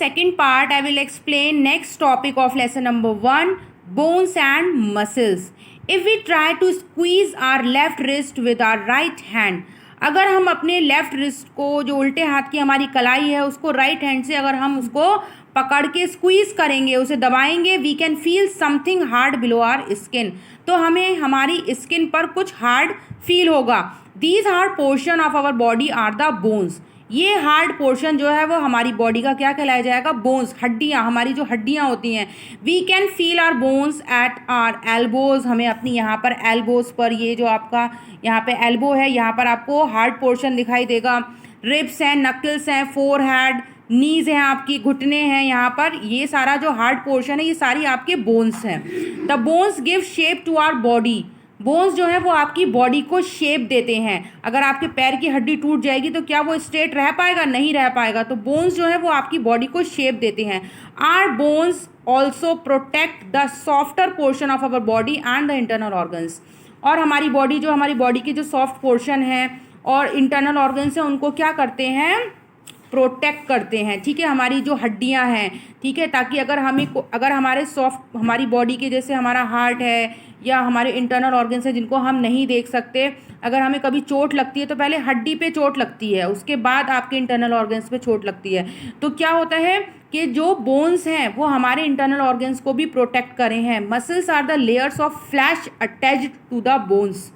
second part, I will explain next topic of lesson number 1, bones and muscles. If we try to squeeze our left wrist with our right hand, अगर हम अपने left wrist को, जो उल्टे हाथ की हमारी कलाई है, उसको राइट हैंड से अगर हम उसको पकड़ के स्क्वीज करेंगे, उसे दबाएंगे, we can feel something hard below our skin. तो हमें हमारी स्किन पर कुछ हार्ड फील होगा. These hard portion of our body are the bones. ये हार्ड पोर्शन जो है वो हमारी बॉडी का क्या कहलाया जाएगा? बोन्स, हड्डियाँ, हमारी जो हड्डियाँ होती हैं. We can feel our bones at our elbows. हमें अपनी यहाँ पर एल्बोज पर, ये जो आपका यहाँ पे एल्बो है, यहाँ पर आपको हार्ड पोर्शन दिखाई देगा. रिब्स हैं, नकल्स हैं, फोरहेड, नीज हैं, आपकी घुटने हैं, यहाँ पर ये सारा जो हार्ड पोर्शन है ये सारी आपके बोन्स हैं. The bones give shape to our body. Bones जो है वो आपकी बॉडी को शेप देते हैं. अगर आपके पैर की हड्डी टूट जाएगी तो क्या वो स्ट्रेट रह पाएगा? नहीं रह पाएगा. तो बोन्स जो है वो आपकी बॉडी को शेप देते हैं. Are bones also protect the softer portion of our body and the internal organs. और हमारी बॉडी जो, हमारी बॉडी के जो सॉफ्ट पोर्शन है और इंटरनल ऑर्गन्स हैं, उनको क्या करते हैं? प्रोटेक्ट करते हैं. ठीक है, हमारी जो हड्डियां हैं, ठीक है, ताकि अगर हमारे सॉफ्ट, हमारी बॉडी के जैसे हमारा हार्ट है या हमारे इंटरनल ऑर्गन्स हैं जिनको हम नहीं देख सकते, अगर हमें कभी चोट लगती है तो पहले हड्डी पे चोट लगती है, उसके बाद आपके इंटरनल ऑर्गन्स पे चोट लगती है. तो क्या होता है कि जो बोन्स हैं वो हमारे इंटरनल ऑर्गन्स को भी प्रोटेक्ट करे हैं. Muscles are the layers of flesh attached to the bones.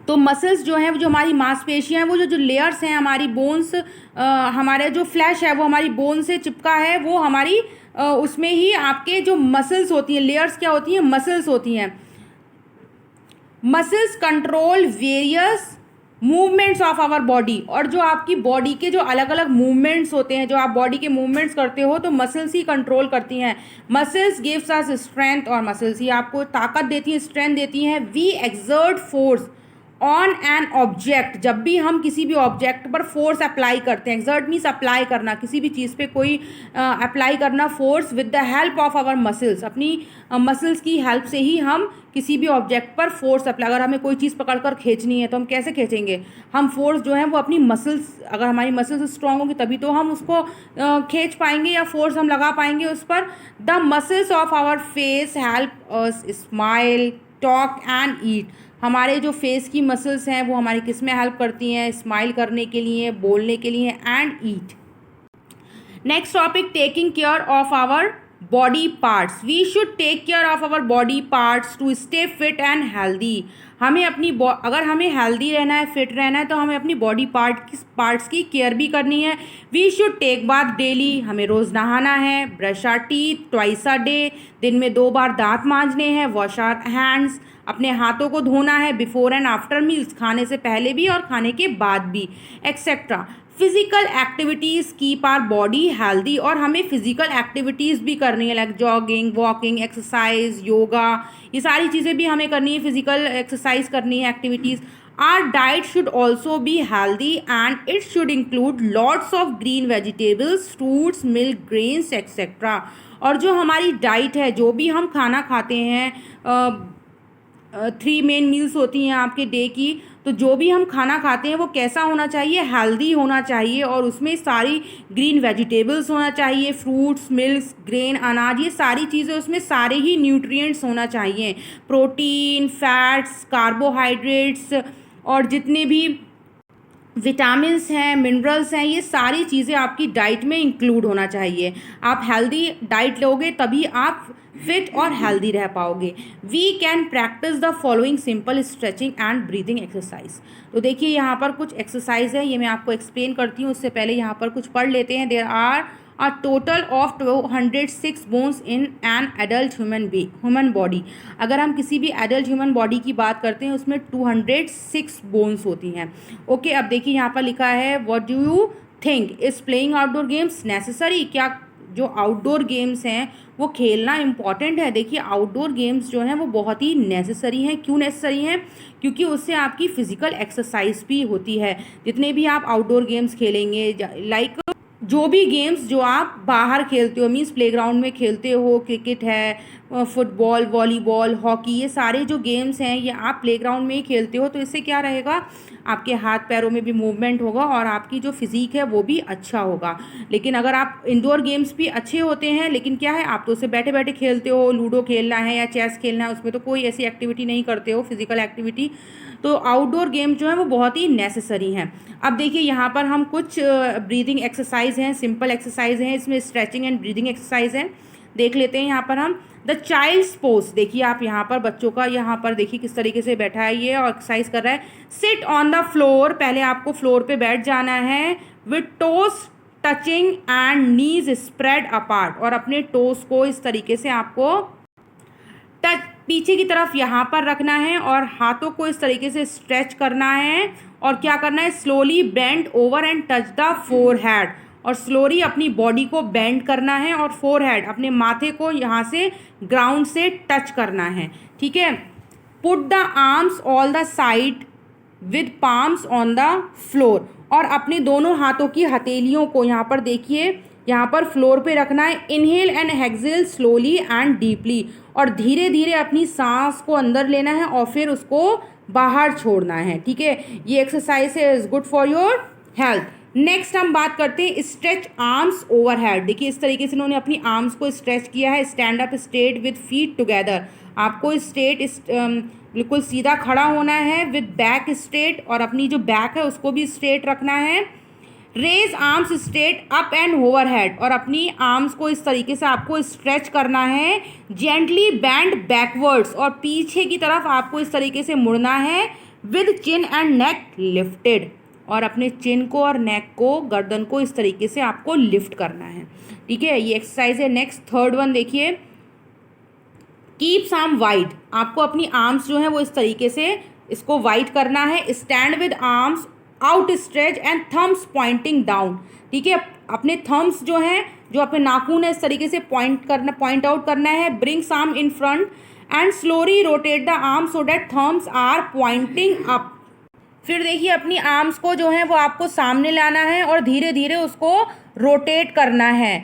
तो मसल्स जो हैं, जो हमारी मांसपेशियां हैं, वो जो लेयर्स हैं, हमारी बोन्स, हमारे जो फ्लैश है वो हमारी बोन से चिपका है, वो हमारी उसमें ही आपके जो मसल्स होती हैं, लेयर्स क्या होती हैं? मसल्स होती हैं. Muscles control various movements of our body. और जो आपकी बॉडी के जो अलग अलग मूवमेंट्स होते हैं, जो आप बॉडी के मूवमेंट्स करते हो, तो मसल्स ही कंट्रोल करती हैं. Muscles gives us strength. और मसल्स ही आपको ताकत देती हैं, स्ट्रेंथ देती हैं. We exert force on an object. जब भी हम किसी भी ऑब्जेक्ट पर फोर्स अप्लाई करते हैं, एक्सर्ट मीन्स अप्लाई करना, किसी भी चीज़ पे कोई अप्लाई करना force, with the help of our muscles. अपनी मसल्स की हेल्प से ही हम किसी भी ऑब्जेक्ट पर फोर्स अप्लाई. अगर हमें कोई चीज़ पकड़कर खींचनी है तो हम कैसे खींचेंगे? हम फोर्स जो है वो अपनी मसल्स, अगर हमारी मसल्स स्ट्रांग होंगी तभी तो हम उसको खींच पाएंगे या फोर्स हम लगा पाएंगे उस पर. The muscles of our face help us smile, talk and eat. हमारे जो फेस की मसल्स हैं वो हमारी किस में हेल्प करती हैं? स्माइल करने के लिए, बोलने के लिए and eat. Next topic, taking care of our body parts. We should take care of our body parts to stay fit and healthy. हमें अपनी अगर हमें हेल्दी रहना है, फिट रहना है, तो हमें अपनी बॉडी पार्ट्स की केयर भी करनी है. We should take bath daily. हमें रोज़ नहाना है. Brush our teeth twice a day. दिन में 2 बार दांत मांजने हैं. Wash our hands. अपने हाथों को धोना है. Before and after meals. खाने से पहले भी और खाने के बाद भी, etcetera. Physical activities keep our body healthy. और हमें फिजिकल एक्टिविटीज़ भी करनी है, like jogging, walking, exercise, yoga. ये सारी चीज़ें भी हमें करनी है, फिजिकल एक्सरसाइज करनी है, activities. Our diet should also be healthy and it should include lots of green vegetables, fruits, milk, grains, etcetera. और जो हमारी डाइट है, जो भी हम खाना खाते हैं, 3 मेन मील्स होती हैं आपके डे की, तो जो भी हम खाना खाते हैं वो कैसा होना चाहिए? हेल्दी होना चाहिए. और उसमें सारी ग्रीन वेजिटेबल्स होना चाहिए, फ्रूट्स, मिल्क, ग्रेन, अनाज, ये सारी चीज़ें, उसमें सारे ही न्यूट्रिएंट्स होना चाहिए. प्रोटीन, फैट्स, कार्बोहाइड्रेट्स और जितने भी विटामिन्स हैं, मिनरल्स हैं, ये सारी चीज़ें आपकी डाइट में इंक्लूड होना चाहिए. आप हेल्दी डाइट लोगे तभी आप फिट और हेल्दी रह पाओगे. We can practice the following simple stretching and breathing exercise. तो देखिए यहाँ पर कुछ एक्सरसाइज है, ये मैं आपको एक्सप्लेन करती हूँ. उससे पहले यहाँ पर कुछ पढ़ लेते हैं. There are a total of 206 bones in an adult human body. अगर हम किसी भी एडल्ट ह्यूमन बॉडी की बात करते हैं उसमें 206 बोन्स होती हैं. ओके, अब देखिए यहाँ पर लिखा है, what do you think, is playing outdoor games necessary. क्या जो आउटडोर गेम्स हैं वो खेलना इम्पॉर्टेंट है? देखिए, आउटडोर गेम्स जो हैं वो बहुत ही नेसेसरी हैं. क्यों नेसेसरी हैं? क्योंकि उससे आपकी फिजिकल एक्सरसाइज भी होती है. जितने भी आप आउटडोर गेम्स खेलेंगे, लाइक जो भी गेम्स जो आप बाहर खेलते हो, मीन्स प्लेग्राउंड में खेलते हो, क्रिकेट है, फुटबॉल, वॉलीबॉल, हॉकी, ये सारे जो गेम्स हैं ये आप प्लेग्राउंड में ही खेलते हो, तो इससे क्या रहेगा, आपके हाथ पैरों में भी मूवमेंट होगा और आपकी जो फिज़ीक है वो भी अच्छा होगा। लेकिन अगर आप इंडोर गेम्स भी अच्छे होते हैं, लेकिन क्या है, आप तो उसे बैठे बैठे खेलते हो, लूडो खेलना है या चेस खेलना है, उसमें तो कोई ऐसी एक्टिविटी नहीं करते हो, फिजिकल एक्टिविटी। तो आउटडोर गेम जो है वो बहुत ही नेसेसरी हैं। अब देखिए यहाँ पर हम कुछ ब्रीदिंग एक्सरसाइज हैं, सिंपल एक्सरसाइज हैं, इसमें स्ट्रेचिंग एंड ब्रीदिंग एक्सरसाइज हैं, देख लेते हैं। यहाँ पर हम द चाइल्ड्स पोज, देखिए आप यहाँ पर बच्चों का, यहाँ पर देखिए किस तरीके से बैठा है ये और एक्सरसाइज कर रहा है। सिट ऑन द फ्लोर, पहले आपको फ्लोर पे बैठ जाना है, with toes touching and knees spread apart, और अपने टोस को इस तरीके से आपको टच पीछे की तरफ यहाँ पर रखना है और हाथों को इस तरीके से स्ट्रेच करना है। और क्या करना है, slowly bend over and touch the forehead, और स्लोली अपनी बॉडी को बेंड करना है और फोरहेड, अपने माथे को यहाँ से ग्राउंड से टच करना है, ठीक है। Put the arms all the side with palms on the floor, और अपने दोनों हाथों की हथेलियों को यहाँ पर देखिए, यहाँ पर फ्लोर पे रखना है। Inhale and exhale slowly and deeply, और धीरे धीरे अपनी सांस को अंदर लेना है और फिर उसको बाहर छोड़ना है, ठीक है। ये एक्सरसाइज है, is good for your health. Next हम बात करते हैं स्ट्रेच आर्म्स ओवर हेड, देखिए इस तरीके से उन्होंने अपनी आर्म्स को स्ट्रेच किया है। Stand up straight with feet together, आपको स्ट्रेट बिल्कुल सीधा खड़ा होना है, विद बैक स्ट्रेट, और अपनी जो बैक है उसको भी स्ट्रेट रखना है। Raise arms straight up and over head, और अपनी आर्म्स को इस तरीके से आपको स्ट्रेच करना है। जेंटली बैंड बैकवर्ड्स, और पीछे की तरफ आपको इस तरीके से मुड़ना है, with chin and neck lifted, और अपने चिन को और नेक को, गर्दन को इस तरीके से आपको लिफ्ट करना है, ठीक है। ये एक्सरसाइज है। नेक्स्ट थर्ड वन देखिए, कीप्स आर्म वाइड, आपको अपनी आर्म्स जो है वो इस तरीके से इसको वाइड करना है। Stand with arms out stretch and thumbs pointing down, ठीक है। अपने थम्स जो हैं, जो अपने नाखून है, इस तरीके से पॉइंट आउट करना है। Brings arm in front and slowly rotate the arm so that thumbs are pointing up, फिर देखिए अपनी आर्म्स को जो है वो आपको सामने लाना है और धीरे धीरे उसको रोटेट करना है।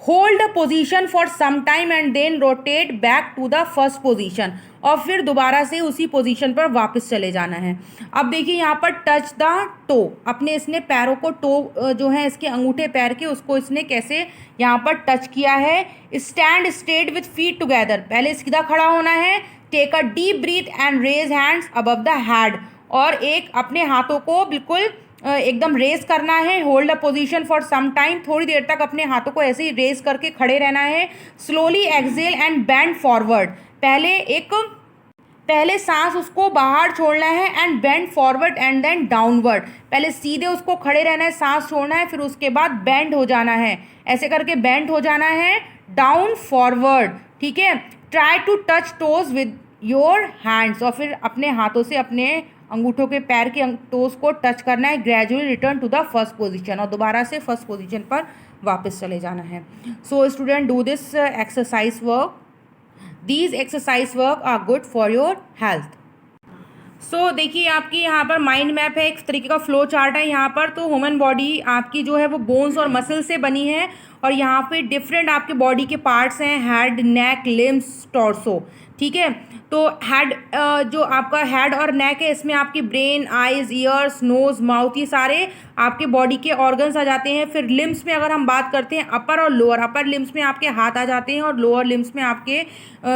Hold the position for some time and then rotate back to the first position, और फिर दोबारा से उसी पोजीशन पर वापस चले जाना है। अब देखिए यहाँ पर टच द टो, अपने इसने पैरों को, टो जो है इसके अंगूठे पैर के, उसको इसने कैसे यहाँ पर टच किया है। Stand straight with feet together, पहले सीधा खड़ा होना है। Take a deep breath and raise hands above the head, और एक अपने हाथों को बिल्कुल एकदम रेस करना है। Hold a position for some time, थोड़ी देर तक अपने हाथों को ऐसे ही रेस करके खड़े रहना है। Slowly exhale and bend forward, पहले सांस उसको बाहर छोड़ना है, and bend forward and then downward, पहले सीधे उसको खड़े रहना है, सांस छोड़ना है, फिर उसके बाद बेंड हो जाना है, ऐसे करके बेंड हो जाना है, डाउन फॉरवर्ड, ठीक है। Try to touch toes with your hands, और फिर अपने हाथों से अपने अंगूठों के पैर के टोज को टच करना है। Gradually return to the first position, और दोबारा से फर्स्ट पोजीशन पर वापस चले जाना है। So student, do this exercise work, these exercise work are good for your health. So देखिए आपकी यहाँ पर माइंड मैप है, एक तरीके का फ्लो चार्ट है यहाँ पर। तो ह्यूमन बॉडी आपकी जो है वो बोन्स और मसल से बनी है, और यहाँ पे डिफरेंट आपके बॉडी के पार्ट्स हैं, हेड, नेक, लिम्स, टॉर्सो, ठीक है। तो हेड, जो आपका हेड और नेक है, इसमें आपकी brain, eyes, ears, nose, mouth, ये सारे आपके बॉडी के ऑर्गन्स आ जाते हैं। फिर लिम्स में अगर हम बात करते हैं, अपर और लोअर, अपर लिम्स में आपके हाथ आ जाते हैं, और लोअर लिम्स में आपके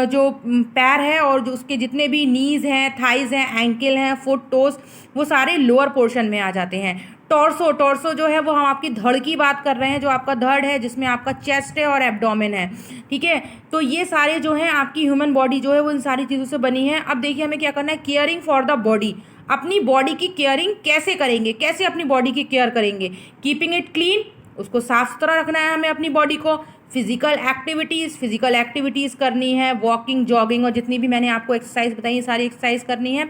जो पैर है और जो उसके जितने भी नीज़ हैं, थाइज हैं, एंकल हैं, फुट, टोस, वो सारे लोअर पोर्शन में आ जाते हैं। टॉर्सो जो है वो हम आपकी धड़ की बात कर रहे हैं, जो आपका धड़ है, जिसमें आपका चेस्ट है और एब्डोमेन है, ठीक है। तो ये सारे जो हैं आपकी ह्यूमन बॉडी जो है वो इन सारी चीज़ों से बनी है। अब देखिए हमें क्या करना है, केयरिंग फॉर द बॉडी, अपनी बॉडी की केयरिंग कैसे करेंगे, कैसे अपनी बॉडी की केयर करेंगे। कीपिंग इट क्लीन, उसको साफ सुथरा रखना है हमें अपनी बॉडी को। फिजिकल एक्टिविटीज़ करनी है, वॉकिंग, जॉगिंग, और जितनी भी मैंने आपको एक्सरसाइज बताई, ये सारी एक्सरसाइज करनी है।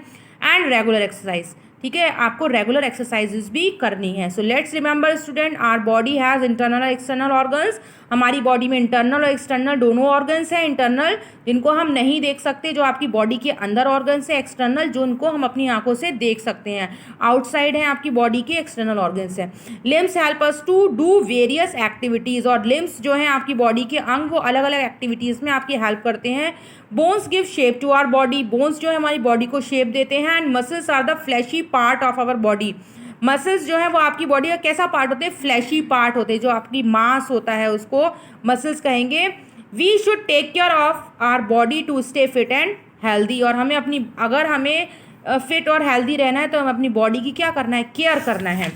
एंड रेगुलर एक्सरसाइज, ठीक है, आपको रेगुलर एक्सरसाइजेज भी करनी है. So let's remember student, our body has internal और एक्सटर्नल ऑर्गन्स. हमारी बॉडी में इंटरनल और एक्सटर्नल दोनों ऑर्गन्स हैं. इंटरनल जिनको हम नहीं देख सकते, जो आपकी बॉडी के अंदर ऑर्गन्स है. एक्सटर्नल जो उनको हम अपनी आंखों से देख सकते हैं, आउटसाइड हैं आपकी बॉडी के एक्सटर्नल ऑर्गन्स हैं. Limbs help us to do various activities. और लिम्स जो हैं आपकी बॉडी के अंग, वो अलग अलग एक्टिविटीज़ में आपकी हेल्प करते हैं. Bones give shape to our body. Bones जो है हमारी बॉडी को शेप देते हैं. And muscles are the fleshy part of our body. Muscles जो है वो आपकी बॉडी का कैसा पार्ट होते हैं? फ्लैशी पार्ट होते हैं. जो आपकी मांस होता है उसको मसल्स कहेंगे. We should take care of our body to stay fit and healthy. और हमें अपनी, अगर हमें फिट और हेल्दी रहना है तो हमें अपनी बॉडी की क्या करना है? केयर करना है.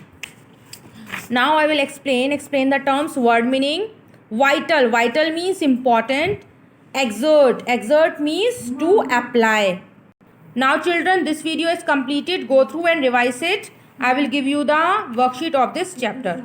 Now I will explain the terms. Word meaning. Vital. Vital means important. Exert means to apply. Now children, this video is completed. Go through and revise it. I will give you the worksheet of this chapter.